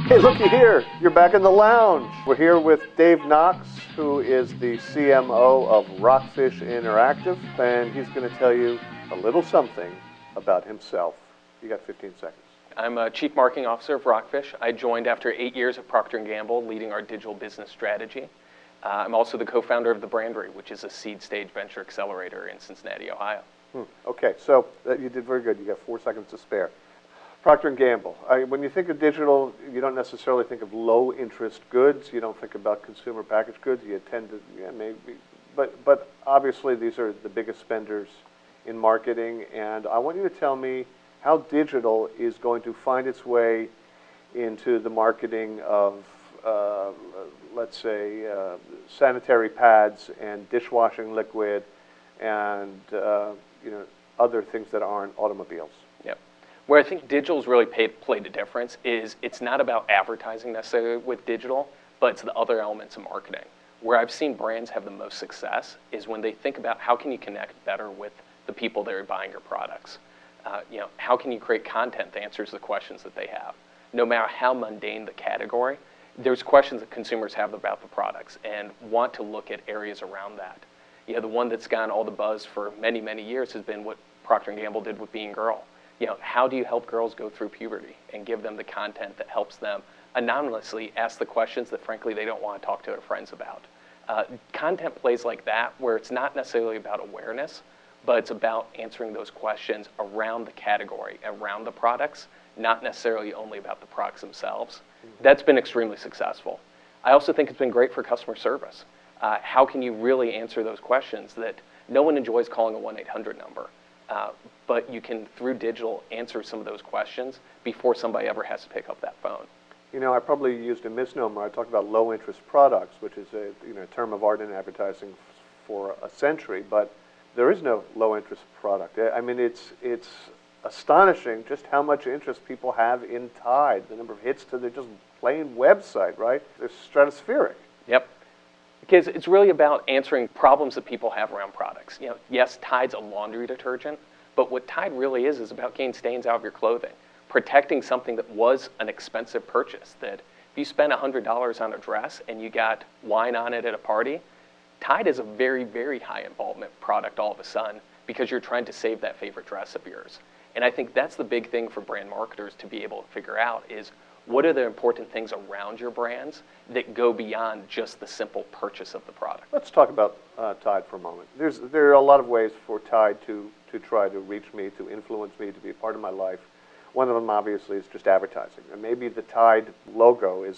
Hey, looky here. You're back in the lounge. We're here with Dave Knox, who is the CMO of Rockfish Interactive, and he's going to tell you a little something about himself. You got 15 seconds. I'm a Chief Marketing Officer of Rockfish. I joined after 8 years at Procter & Gamble, leading our digital business strategy. I'm also the co-founder of The Brandery, which is a seed stage venture accelerator in Cincinnati, Ohio. Okay, so you did very good. You got 4 seconds to spare. Procter & Gamble. When you think of digital, you don't necessarily think of low-interest goods. You don't think about consumer packaged goods. You tend to, yeah, maybe, but obviously these are the biggest spenders in marketing. And I want you to tell me how digital is going to find its way into the marketing of, let's say, sanitary pads and dishwashing liquid, and other things that aren't automobiles. Yep. Where I think digital's really played the difference is it's not about advertising necessarily with digital, but it's the other elements of marketing. Where I've seen brands have the most success is when they think about how can you connect better with the people that are buying your products. How can you create content that answers the questions that they have? No matter how mundane the category, there's questions that consumers have about the products and want to look at areas around that. The one that's gotten all the buzz for many, many years has been what Procter & Gamble did with Being Girl. How do you help girls go through puberty and give them the content that helps them anonymously ask the questions that, frankly, they don't want to talk to their friends about? Content plays like that, where it's not necessarily about awareness, but it's about answering those questions around the category, around the products, not necessarily only about the products themselves. That's been extremely successful. I also think it's been great for customer service. How can you really answer those questions that no one enjoys calling a 1-800 number, but you can, through digital, answer some of those questions before somebody ever has to pick up that phone. I probably used a misnomer. I talked about low-interest products, which is a term of art in advertising for a century, but there is no low-interest product. I mean, it's astonishing just how much interest people have in Tide. The number of hits to their just plain website, right? They're stratospheric. Yep. Because it's really about answering problems that people have around products. Yes, Tide's a laundry detergent, but what Tide really is about getting stains out of your clothing, protecting something that was an expensive purchase. That if you spend $100 on a dress and you got wine on it at a party, Tide is a very, very high involvement product all of a sudden because you're trying to save that favorite dress of yours. And I think that's the big thing for brand marketers to be able to figure out is what are the important things around your brands that go beyond just the simple purchase of the product. Let's talk about Tide for a moment. There are a lot of ways for Tide to try to reach me, to influence me, to be a part of my life. One of them, obviously, is just advertising. And maybe the Tide logo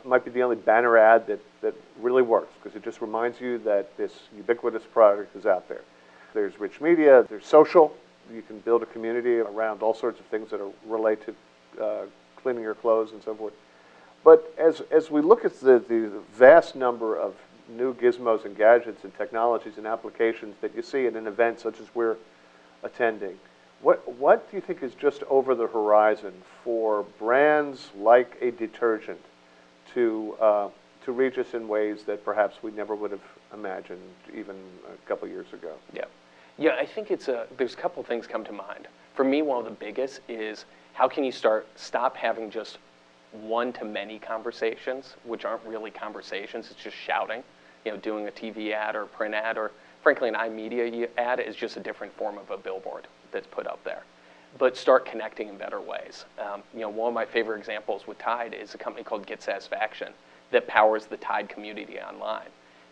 might be the only banner ad that really works, because it just reminds you that this ubiquitous product is out there. There's rich media, there's social. You can build a community around all sorts of things that are related to cleaning your clothes and so forth. But as we look at the vast number of new gizmos and gadgets and technologies and applications that you see at an event such as we're attending, what do you think is just over the horizon for brands like a detergent to reach us in ways that perhaps we never would have imagined even a couple years ago? Yeah, I think there's a couple things come to mind. For me, one of the biggest is how can you stop having just one-to-many conversations, which aren't really conversations, it's just shouting. Doing a TV ad or a print ad, or frankly an iMedia ad is just a different form of a billboard that's put up there. But start connecting in better ways. One of my favorite examples with Tide is a company called Get Satisfaction that powers the Tide community online.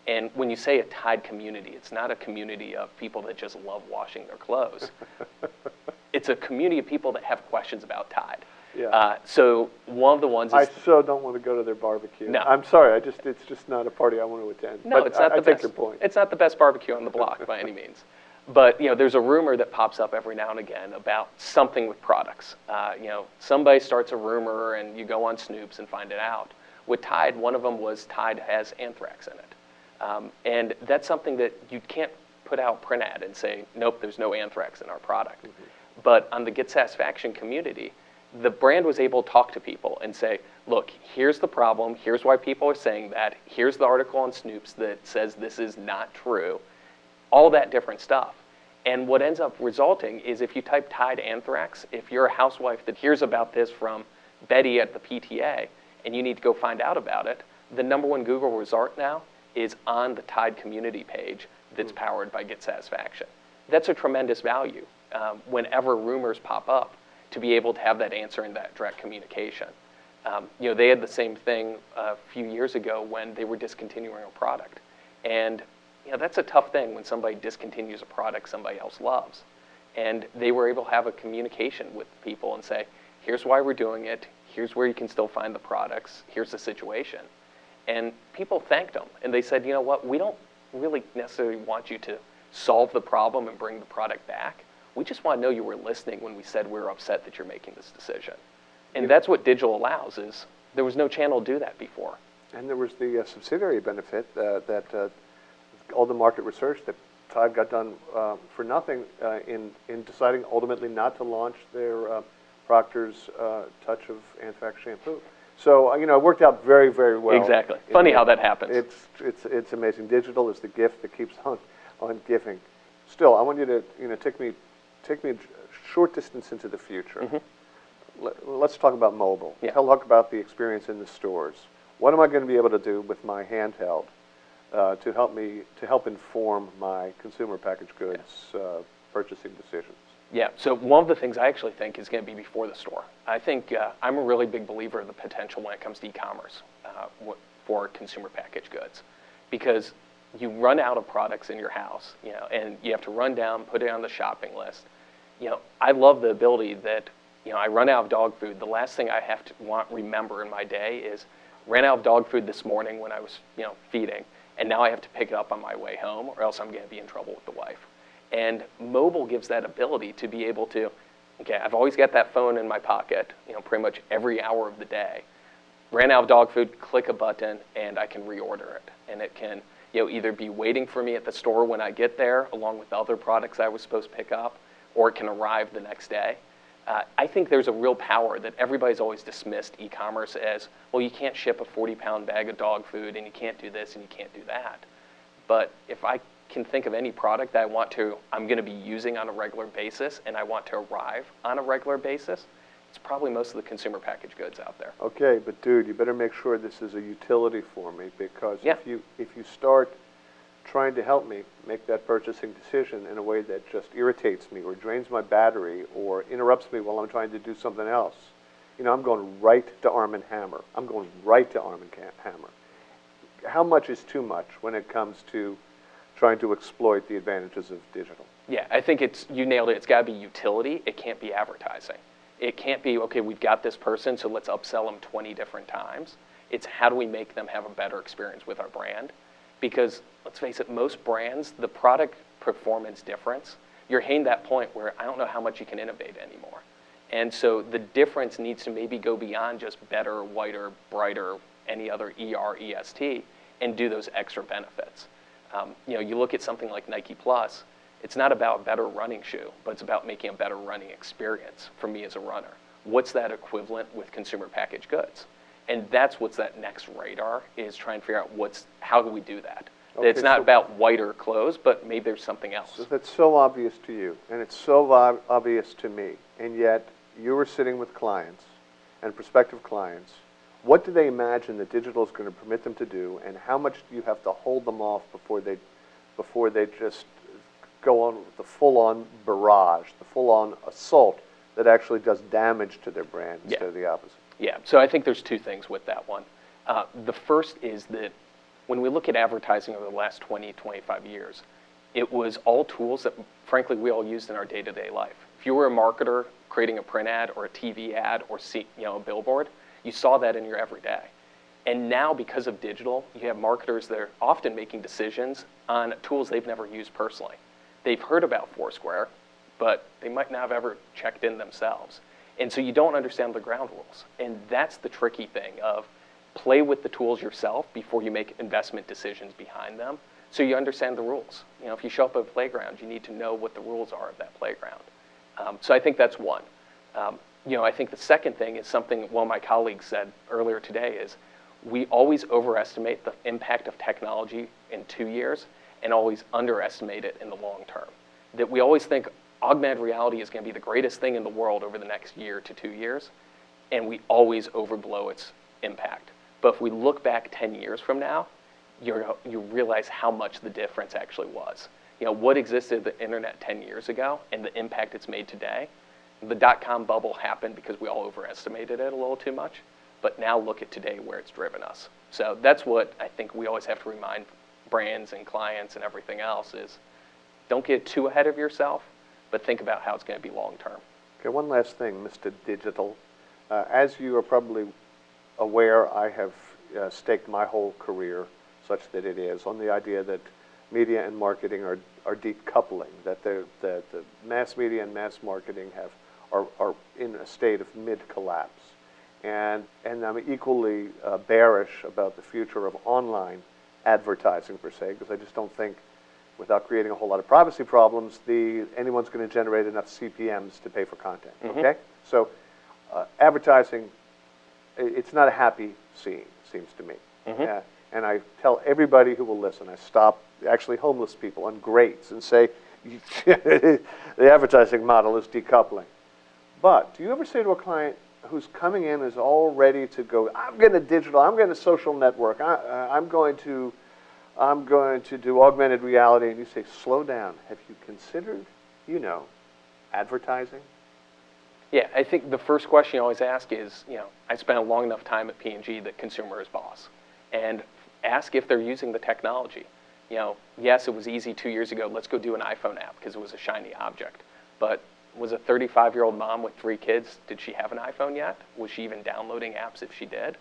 And when you say a Tide community, it's not a community of people that just love washing their clothes. It's a community of people that have questions about Tide. Yeah. So one of the ones is... I so don't want to go to their barbecue. No. I'm sorry, it's just not a party I want to attend. No, but it's not I the best. take your point. It's not the best barbecue on the block by any means. But there's a rumor that pops up every now and again about something with products. Somebody starts a rumor and you go on Snoops and find it out. With Tide, one of them was Tide has anthrax in it. And that's something that you can't put out print ad and say, nope, there's no anthrax in our product. Mm-hmm. But on the Get Satisfaction community, the brand was able to talk to people and say, look, here's the problem, here's why people are saying that, here's the article on Snoops that says this is not true, all that different stuff. And what ends up resulting is if you type Tide anthrax, if you're a housewife that hears about this from Betty at the PTA and you need to go find out about it, the #1 Google result now is on the Tide community page that's powered by Get Satisfaction. That's a tremendous value whenever rumors pop up, to be able to have that answer in that direct communication. They had the same thing a few years ago when they were discontinuing a product. And that's a tough thing when somebody discontinues a product somebody else loves. And they were able to have a communication with people and say, here's why we're doing it, here's where you can still find the products, here's the situation. And people thanked them. And they said, you know what, we don't really necessarily want you to solve the problem and bring the product back. We just want to know you were listening when we said we were upset that you're making this decision. And that's what digital allows, is there was no channel to do that before. And there was the subsidiary benefit that all the market research that Tide got done for nothing in deciding ultimately not to launch their Proctor's Touch of Anthrax shampoo. So it worked out very, very well. Exactly. Funny how that happens. It's amazing. Digital is the gift that keeps on giving. Still, I want you to take me a short distance into the future. Mm-hmm. Let's talk about mobile. Yeah. Talk about the experience in the stores. What am I going to be able to do with my handheld to help inform my consumer packaged goods purchasing decisions? Yeah, so one of the things I actually think is going to be before the store. I think I'm a really big believer of the potential when it comes to e-commerce for consumer packaged goods, because you run out of products in your house, and you have to run down, put it on the shopping list. I love the ability that, I run out of dog food. The last thing I have to remember in my day is, ran out of dog food this morning when I was, feeding, and now I have to pick it up on my way home, or else I'm going to be in trouble with the wife. And mobile gives that ability to be able to, okay, I've always got that phone in my pocket, pretty much every hour of the day. Ran out of dog food, click a button, and I can reorder it. And it can, either be waiting for me at the store when I get there, along with the other products I was supposed to pick up, or it can arrive the next day. I think there's a real power that everybody's always dismissed e-commerce as, well, you can't ship a 40-pound bag of dog food, and you can't do this, and you can't do that. But if I can think of any product that I'm going to be using on a regular basis, and I want to arrive on a regular basis, it's probably most of the consumer packaged goods out there. Okay, but dude, you better make sure this is a utility for me, because Yeah. if you start trying to help me make that purchasing decision in a way that just irritates me or drains my battery or interrupts me while I'm trying to do something else, I'm going right to Arm & Hammer. I'm going right to Arm & Hammer. How much is too much when it comes to trying to exploit the advantages of digital? Yeah, I think you nailed it. It's got to be utility. It can't be advertising. It can't be, okay, we've got this person, so let's upsell them 20 different times. It's how do we make them have a better experience with our brand? Because, let's face it, most brands, the product performance difference, you're hitting that point where I don't know how much you can innovate anymore. And so the difference needs to maybe go beyond just better, whiter, brighter, any other ER, EST, and do those extra benefits. You look at something like Nike Plus, it's not about a better running shoe, but it's about making a better running experience for me as a runner. What's that equivalent with consumer packaged goods? And that's what's that next radar, is trying to figure out how do we do that? Okay, it's not about whiter clothes, but maybe there's something else. So that's so obvious to you, and it's so obvious to me, and yet you are sitting with clients and prospective clients. What do they imagine that digital is going to permit them to do, and how much do you have to hold them off before they just go on with the full-on barrage, the full-on assault that actually does damage to their brand instead of the opposite? Yeah, so I think there's two things with that one. The first is that when we look at advertising over the last 20, 25 years, it was all tools that, frankly, we all used in our day-to-day life. If you were a marketer creating a print ad or a TV ad or a billboard, you saw that in your everyday. And now, because of digital, you have marketers that are often making decisions on tools they've never used personally. They've heard about Foursquare, but they might not have ever checked in themselves. And so you don't understand the ground rules. And that's the tricky thing of play with the tools yourself before you make investment decisions behind them, so you understand the rules. If you show up at a playground, you need to know what the rules are of that playground. So I think that's one. I think the second thing is something one of my colleagues said earlier today is we always overestimate the impact of technology in 2 years and always underestimate it in the long term. That we always think augmented reality is going to be the greatest thing in the world over the next year to 2 years. and we always overblow its impact. But if we look back 10 years from now, you realize how much the difference actually was. What existed the internet 10 years ago and the impact it's made today. The dot-com bubble happened because we all overestimated it a little too much. But now look at today where it's driven us. So that's what I think we always have to remind brands and clients and everything else is, don't get too ahead of yourself, but think about how it's going to be long term. Okay, one last thing, Mr. Digital. As you are probably aware, I have staked my whole career, such that it is, on the idea that media and marketing are decoupling, that the mass media and mass marketing are in a state of mid-collapse. And I'm equally bearish about the future of online advertising per se, because I just don't think, without creating a whole lot of privacy problems, anyone's going to generate enough CPMs to pay for content. Mm-hmm. Okay, so advertising, it's not a happy scene, seems to me. Mm-hmm. And I tell everybody who will listen, I stop actually homeless people on grates and say, the advertising model is decoupling. But do you ever say to a client who's coming in is all ready to go, I'm going to digital, I'm going to social network, I'm going to do augmented reality, and you say, slow down, have you considered, advertising? Yeah, I think the first question you always ask is, I spent a long enough time at P&G that consumer is boss. And ask if they're using the technology. Yes, it was easy 2 years ago, let's go do an iPhone app because it was a shiny object. But was a 35-year-old mom with 3 kids, did she have an iPhone yet? Was she even downloading apps if she did?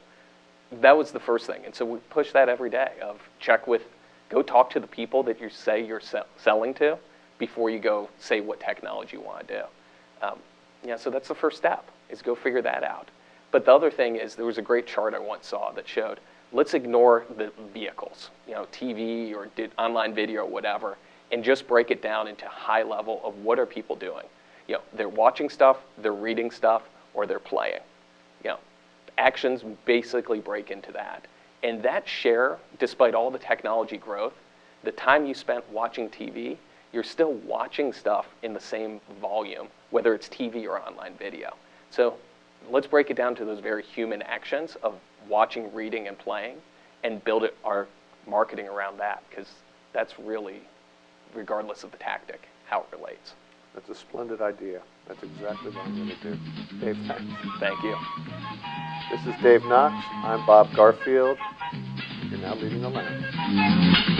That was the first thing. And so we push that every day of go talk to the people that you say you're selling to before you go say what technology you want to do. So that's the first step, is go figure that out. But the other thing is, there was a great chart I once saw that showed, let's ignore the vehicles, TV or online video or whatever, and just break it down into high level of what are people doing. They're watching stuff, they're reading stuff, or they're playing. Actions basically break into that. And that share, despite all the technology growth, the time you spent watching TV, you're still watching stuff in the same volume, whether it's TV or online video. So let's break it down to those very human actions of watching, reading, and playing, and build our marketing around that, because that's really, regardless of the tactic, how it relates. That's a splendid idea. That's exactly what I'm going to do. Dave, thanks. Thank you. This is Dave Knox. I'm Bob Garfield. You're now leaving the lounge.